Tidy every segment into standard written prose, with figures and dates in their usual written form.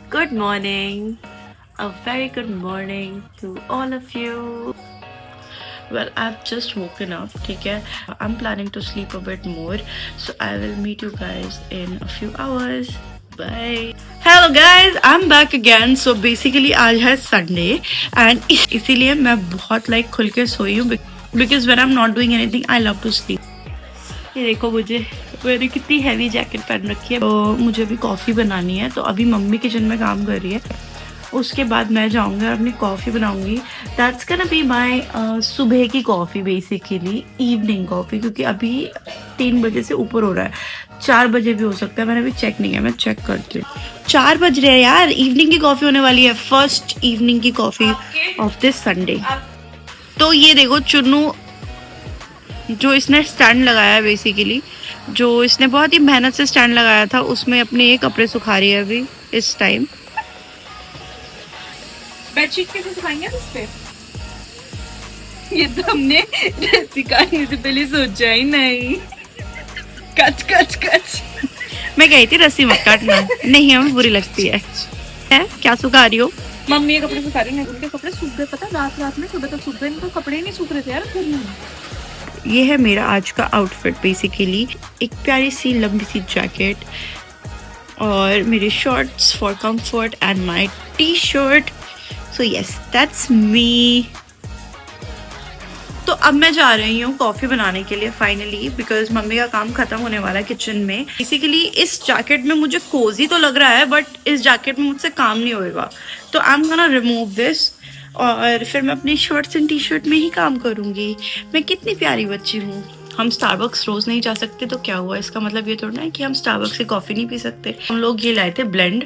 Good morning. A very good morning to all of you. Well, I've just woken up, ठीक है? I'm planning to sleep a bit more, so I will meet you guys in a few hours. Bye. Hello guys, I'm back again. So basically आज है Sunday and इसीलिए मैं बहुत like खुल के सोई हूँ because when I'm not doing anything, I love to sleep. ये देखो मैंने कितनी हैवी जैकेट पहन रखी है। तो मुझे अभी कॉफ़ी बनानी है, तो अभी मम्मी किचन में काम कर रही है। उसके बाद मैं जाऊँगी और अपनी कॉफ़ी बनाऊँगी। दैट्स गोना बी माय सुबह की कॉफ़ी, बेसिकली इवनिंग कॉफ़ी, क्योंकि अभी 3 बजे से ऊपर हो रहा है। 4 बजे भी हो सकता है, मैंने अभी चेक नहीं किया, मैं चेक करती हूँ। 4 बज रहे हैं यार, इवनिंग की कॉफ़ी होने वाली है, फर्स्ट इवनिंग की कॉफ़ी ऑफ दिस संडे। तो ये देखो चुन्नू जो इसने स्टैंड लगाया है, बेसिकली जो इसने बहुत ही मेहनत से स्टैंड लगाया था, उसमें अपने ये कपड़े सुखा रही है अभी इस टाइम। बेडशीट कैसे सुखाएंगे इस पे? ये तो हमने सिखाने से पहले सोचा ही नहीं। कच कच कच। मैं कही थी रस्सी मत काटना, नहीं हमें बुरी लगती है। क्या सुखा रही हो? मम्मी ये कपड़े सुखा रही है, उनके कपड़े सूख गए, पता रात में सुबह तक सूख गए, इनको कपड़े ही नहीं सूख रहे थे यार। ये है मेरा आज का आउटफिट, बेसिकली एक प्यारी सी लंबी सी जैकेट और मेरे shorts for comfort and my T shirt. So yes, that's me. तो अब मैं जा रही हूँ कॉफ़ी बनाने के लिए फाइनली, बिकॉज मम्मी का काम ख़त्म होने वाला है किचन में। बेसिकली इस जैकेट में मुझे कोजी तो लग रहा है, बट इस जैकेट में मुझसे काम नहीं होएगा, तो आई एम गोना रिमूव दिस और फिर मैं अपनी शर्ट्स एंड टी शर्ट में ही काम करूँगी। मैं कितनी प्यारी बच्ची हूँ। हम स्टारबक्स रोज़ नहीं जा सकते तो क्या हुआ, इसका मतलब ये थोड़ा ना है कि हम स्टारबक्स की कॉफ़ी नहीं पी सकते। हम लोग ये लाए थे ब्लेंड,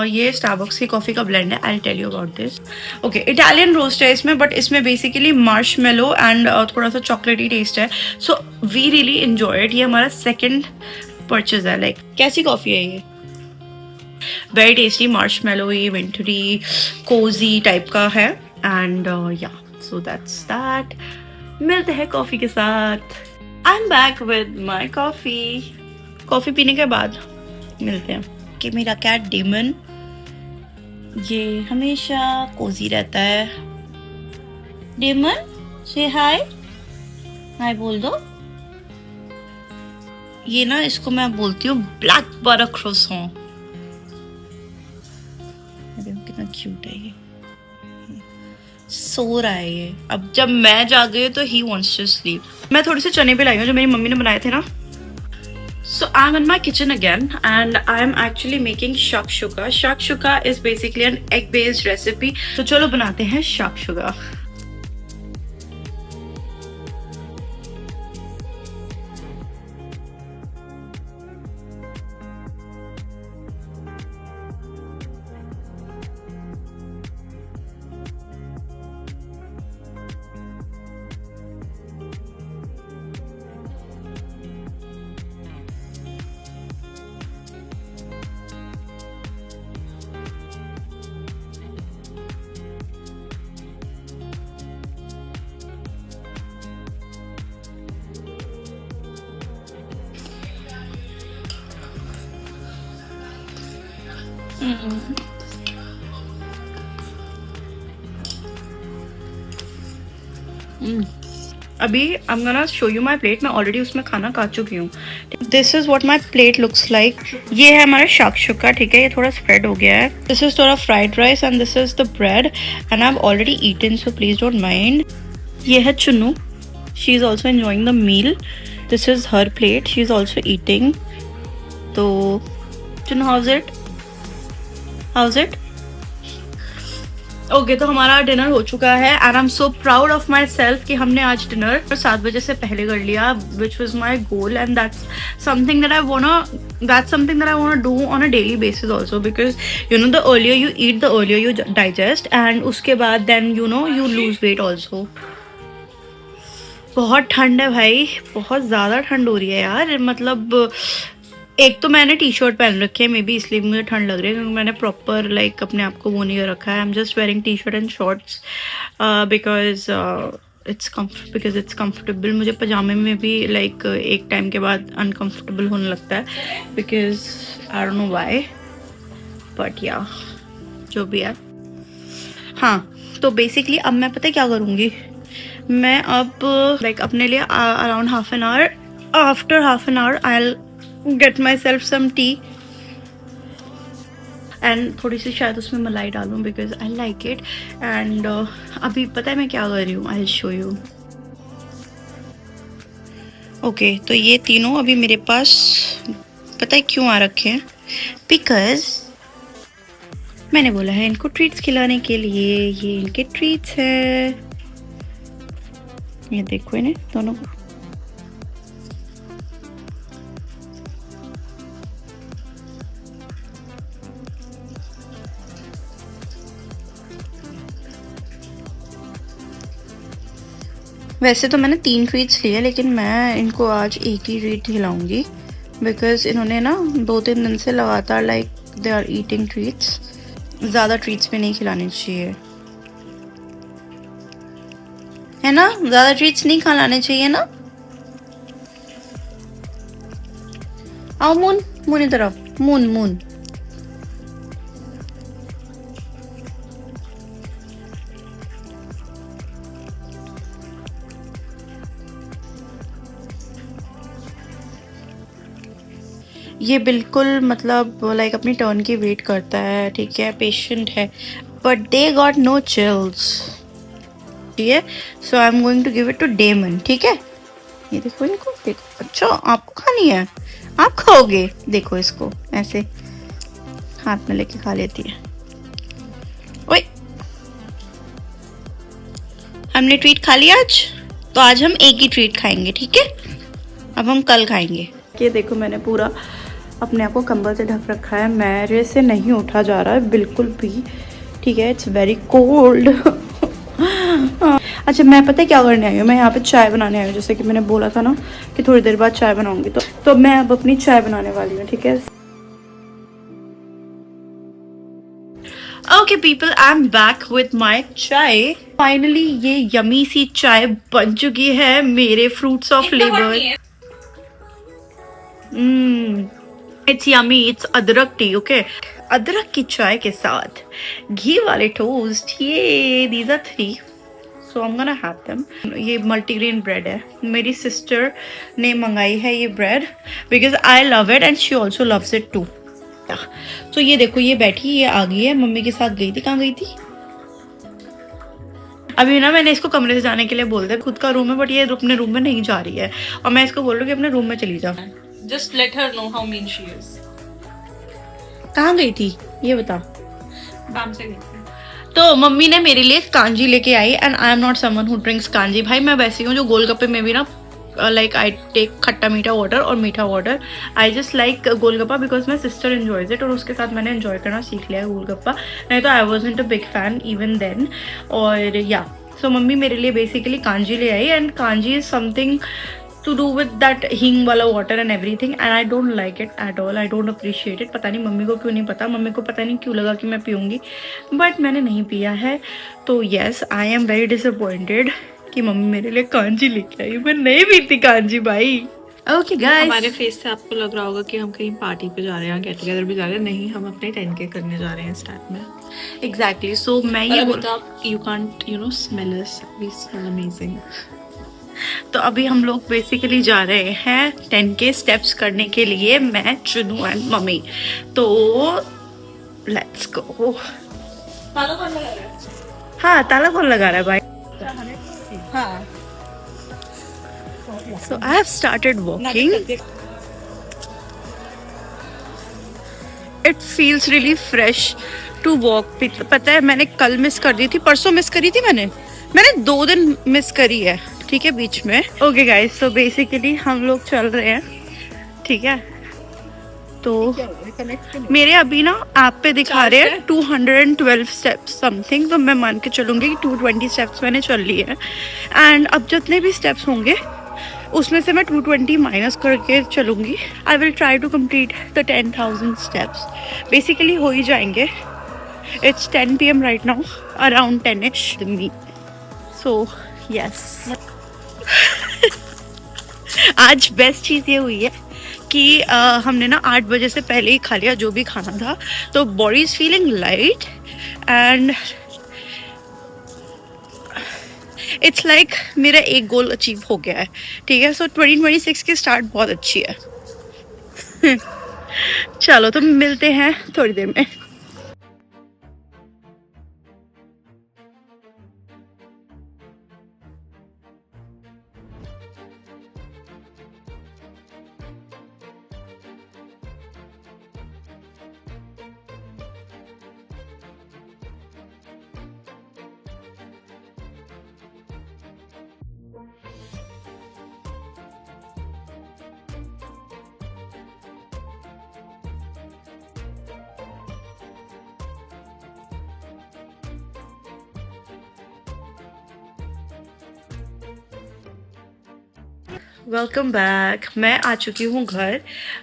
ये स्टारबक्स की कॉफ़ी का ब्लेंड है। I tell you about this. Okay, Italian roast है इसमें, बट इसमें बेसिकली मार्शमेलो एंड थोड़ा सा चॉकलेटी टेस्ट है। So we really enjoy it. ये हमारा सेकेंड परचेज है। लाइक कैसी कॉफ़ी है ये? वेरी टेस्टी, मार्शमेलो, ये विंटरी कोजी टाइप का है। एंड या, सो दैट्स दैट। मिलते हैं कॉफ़ी के साथ। I am back with my coffee. Coffee पीने के बाद मिलते हैं। कि मेरा कैट डेमन ये हमेशा कोजी रहता है। डेमन से हाय, हाय बोल दो। ये ना, इसको मैं बोलती हूँ ब्लैक बटर क्रोसॉन। कितना क्यूट है ये। सो रहा है ये। अब जब मैं जाग गई तो ही वांट्स टू स्लीप। मैं थोड़े से चने भी लाई हूँ जो मेरी मम्मी ने बनाए थे ना। So I'm in my kitchen again and I'm actually making shakshuka. Shakshuka is basically an egg based recipe. तो चलो बनाते हैं shakshuka. अभी I'm gonna show you my plate. मैं ऑलरेडी उसमें खाना खा चुकी हूँ। This is what my plate looks like. ये है हमारा शाkshuka, ठीक है। ये थोड़ा स्प्रेड हो गया है। दिस इज थोड़ा fried rice and this is the bread and I have already eaten, so please don't mind. ये है Chunnu, she is also enjoying the meal. This is her plate, she is also eating. तो Chunnu, how's it? Okay, तो हमारा dinner हो चुका है and I am so proud of my self कि हमने आज डिनर 7 बजे से पहले कर लिया, which was my goal and that's something that I want do on a daily basis also, because you know the earlier you eat the earlier you digest and उसके बाद then you know you lose weight also. बहुत ठंड है भाई, बहुत ज़्यादा ठंड हो रही है यार। मतलब एक तो मैंने टी शर्ट पहन रखी है, मे बी इसलिए मुझे ठंड लग रही है, क्योंकि मैंने प्रॉपर लाइक अपने आप को वो नहीं कर रखा है। I am just wearing T shirt and shorts because it's comfortable. मुझे पजामे में भी लाइक एक टाइम के बाद अनकंफर्टेबल होने लगता है, because I don't know why. But या जो भी है। हाँ, तो बेसिकली अब मैं पता है क्या करूँगी, मैं अब लाइक अपने लिए around half an hour, after half an hour I will get myself some tea and थोड़ी सी शायद उसमें मलाई डालूँ because I like it. And अभी पता है मैं क्या कर रही हूँ, I will show you. Okay, तो ये तीनों अभी मेरे पास पता है क्यों आ रखे हैं, बिकॉज मैंने बोला है इनको ट्रीट्स खिलाने के लिए। ये इनके ट्रीट्स है, ये देखो इन्हें दोनों को। वैसे तो मैंने 3 ट्रीट्स लिए, लेकिन मैं इनको आज एक ही ट्रीट खिलाऊंगी बिकॉज इन्होंने ना 2-3 दिन से लगातार like they are eating treats. ज़्यादा ट्रीट्स भी नहीं खिलानी चाहिए, है ना? ज़्यादा ट्रीट्स नहीं खिलाने चाहिए ना। आओ मून, मून इधर आओ, मून मून। ये बिल्कुल मतलब लाइक अपनी टर्न की वेट करता है, ठीक है, पेशेंट है, but they got no chills, ठीक है। So I am going to give it to Damon, ठीक है। ये देखो इनको, देखो। अच्छा आपको खानी है, आप खाओगे? देखो इसको ऐसे हाथ में लेके खा लेती है। ओए, हमने ट्रीट खा लिया आज, तो आज हम एक ही ट्रीट खाएंगे, ठीक है। अब हम कल खाएंगे। ये देखो मैंने पूरा अपने आप को कंबल से ढक रखा है, मेरे से नहीं उठा जा रहा है बिल्कुल भी, ठीक है। It's very cold. अच्छा, मैं पता है क्या करने आई हूँ, मैं यहाँ पे चाय बनाने आई हूँ, जैसे कि मैंने बोला था ना कि थोड़ी देर बाद चाय बनाऊंगी, तो मैं अब अपनी चाय बनाने वाली हूँ, ठीक है। Okay people, I am back with my चाय। फाइनली ये यमी सी चाय बन चुकी है मेरे fruits of labour. It's yummy, it's adrak tea, okay. अदरक की चाय के साथ घी वाले टोस्ट, ये these are 3, so I am gonna have them. ये मल्टीग्रेन ब्रेड है, मेरी सिस्टर ने मंगाई है ये bread because I love it and she also loves it too. तो ये देखो, ये बैठी, ये आ गई है, मम्मी के साथ गई थी। कहाँ गई थी? अभी ना मैंने इसको कमरे से जाने के लिए बोल दिया, खुद का रूम है बट ये अपने रूम में नहीं जा रही है, और मैं इसको बोल रही हूँ कि अपने रूम में चली जा। Just let her know how mean she is. कहाँ गई थी ये बता। काम से गई थी। तो मम्मी ने मेरे लिए कांजी लेके आई, and I am not someone who drinks kanji. भाई मैं वैसी हूँ जो गोलगप्पे में भी ना लाइक आई टेक खट्टा मीठा वाटर और मीठा water. I just like golgappa because my sister enjoys it, और उसके साथ मैंने एंजॉय करना सीख लिया है गोलगप्पा, नहीं तो I wasn't a big fan even then. और या सो मम्मी मेरे लिए बेसिकली कांजी ले आई, and kanji is something to do with that hing वाला water and everything, and I don't like it at all. I don't appreciate it. पता नहीं मम्मी को क्यों नहीं पता, मम्मी को पता नहीं क्यों लगा कि मैं पीऊँगी, बट मैंने नहीं पिया है। तो yes, I am very disappointed कि मम्मी मेरे लिए कांजी लेके आई, मैं नहीं पीती कांजी भाई। ओके गाइस, हमारे फेस से आपको लग रहा होगा कि हम कहीं पार्टी पे जा रहे हैं, गेट टुगेदर भी जा रहे हैं, नहीं, हम अपने 10K करने जा रहे हैं स्टार्ट में। एग्जैक्टली, सो मैं ये you can't smell us, we smell amazing. तो अभी हम लोग बेसिकली जा रहे हैं 10K स्टेप्स करने के लिए, मैं, चुनू एंड मम्मी। तो लेट्स गो। ताला कौन लगा रहा है? हाँ, ताला कौन लगा रहा है भाई? हाँ। So I have started walking. It feels really fresh to walk. पता है मैंने कल मिस कर दी थी, परसों मिस करी थी मैंने 2 दिन मिस करी है, ठीक है, बीच में। ओके गाइस, सो बेसिकली हम लोग चल रहे हैं, ठीक है। तो मेरे अभी ना ऐप पे दिखा रहे हैं 212 स्टेप्स समथिंग, तो मैं मान के चलूँगी कि 220 स्टेप्स मैंने चल लिए हैं, एंड अब जितने भी स्टेप्स होंगे उसमें से मैं 220 माइनस करके चलूँगी। I will try to complete the 10,000 steps, basically हो ही जाएंगे। It's 10 PM right now, around 10ish me, so yes. आज बेस्ट चीज़ ये हुई है कि हमने ना 8 बजे से पहले ही खा लिया जो भी खाना था, तो body is feeling light and it's like मेरा एक गोल अचीव हो गया है, ठीक है। सो 2026 की स्टार्ट बहुत अच्छी है। चलो तो मिलते हैं थोड़ी देर में। Welcome back. मैं आ चुकी हूँ घर।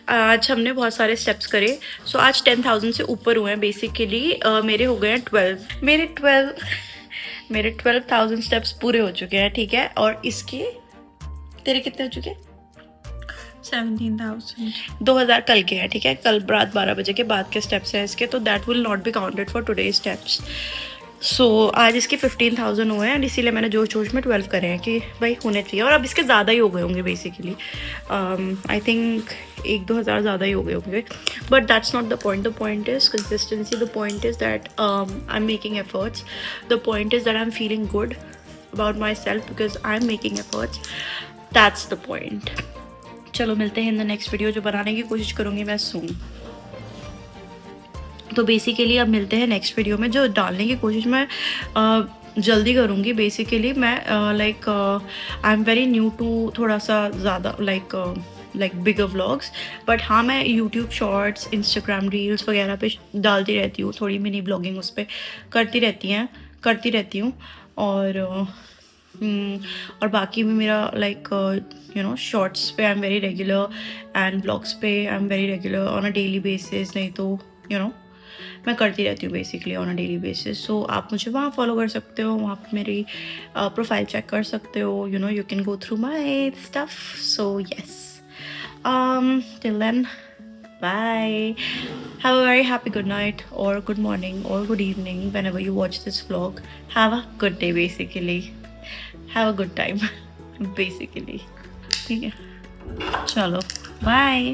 आज हमने बहुत सारे स्टेप्स करे। सो आज 10,000 से ऊपर हुए हैं बेसिकली। मेरे हो गए हैं 12। मेरे 12,000 स्टेप्स पूरे हो चुके हैं, ठीक है। और इसके तेरे कितने हो चुके? 17,000। 2,000 कल के हैं, ठीक है। कल रात 12 बजे के बाद के स्टेप्स हैं इसके, तो that will not be counted for today steps. So आज इसके 15,000 हुए हैं एंड इसीलिए मैंने जोश में 12 करे हैं कि भाई होने चाहिए। और अब इसके ज़्यादा ही हो गए होंगे बेसिकली। आई थिंक 1-2 हज़ार ज़्यादा ही हो गए होंगे, but that's not the point. The point is consistency. The point is that I am making efforts. The point is that I am feeling good about my self because I am making efforts. That's the point. चलो मिलते हैं in the next video, जो बनाने की कोशिश करूँगी मैं सून। तो बेसिकली अब मिलते हैं नेक्स्ट वीडियो में, जो डालने की कोशिश मैं जल्दी करूँगी। बेसिकली मैं like I am very new to थोड़ा सा ज़्यादा लाइक बिगर व्लॉग्स, बट हाँ मैं यूट्यूब शॉर्ट्स, इंस्टाग्राम रील्स वगैरह पे डालती रहती हूँ। थोड़ी मिनी ब्लॉगिंग उस पर करती रहती हूँ। और बाकी भी मेरा लाइक यू नो शॉर्ट्स पे I am very regular and blogs पे I am very regular on a daily basis. नहीं तो यू नो मैं करती रहती हूँ basically on a daily basis. So आप मुझे वहाँ फॉलो कर सकते हो, वहाँ पे मेरी प्रोफाइल चेक कर सकते हो। You know you can go through my stuff. So yes, till then bye. Have a very happy good night or good morning or good evening whenever you watch this vlog. Have a good day basically. Have a good time basically. ठीक है, चलो bye.